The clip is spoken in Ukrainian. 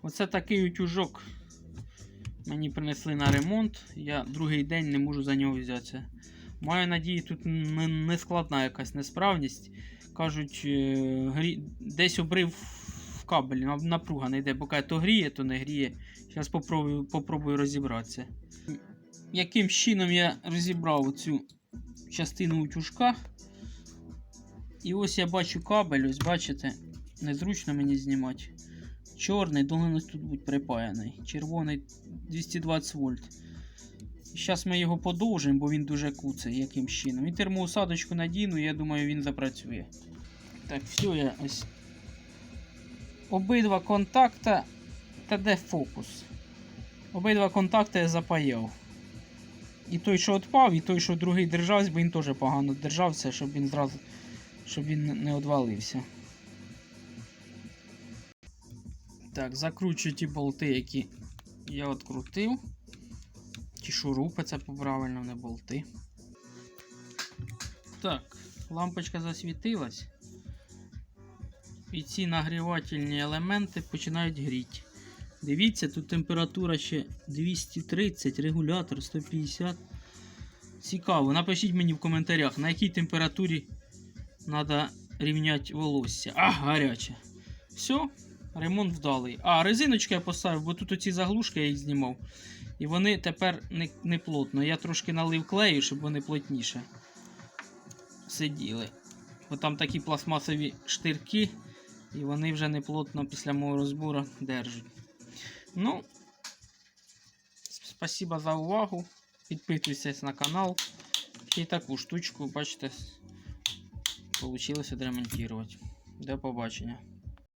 Оце такий утюжок мені принесли на ремонт. Я другий день не можу за нього взятися. Маю надію, тут не складна якась несправність. Кажуть, десь обрив в кабелі, напруга не йде, поки то гріє, то не гріє. Зараз попробую розібратися. Яким чином я розібрав цю частину утюжка. І ось я бачу кабель, ось бачите, незручно мені знімати. Чорний должен тут бути припаяний. Червоний 220 вольт. Зараз ми його подовжимо, бо він дуже куций, яким чином. І термоусадочку надіну, я думаю, він запрацює. Так, все, я ось. Обидва контакта. Та де фокус? Обидва контакти я запаяв. І той, що відпав, і той, що другий держався, бо він теж погано держався, щоб він не відвалився. Так, закручую ті болти, які я відкрутив. Ті шурупи, це по-правильно, не болти. Так, лампочка засвітилась. І ці нагрівательні елементи починають гріти. Дивіться, тут температура ще 230, регулятор 150. Цікаво, напишіть мені в коментарях, на якій температурі треба рівняти волосся. Гаряче. Все, ремонт вдалий. Резиночки я поставив, бо тут оці заглушки я їх знімав. І вони тепер не плотно. Я трошки налив клею, щоб вони плотніше сиділи. Бо там такі пластмасові штирки, і вони вже не плотно після мого розбору держать. Ну, спасибо за увагу. Підписуйтесь на канал. І таку штучку, бачите, вийшло відремонтувати. До побачення.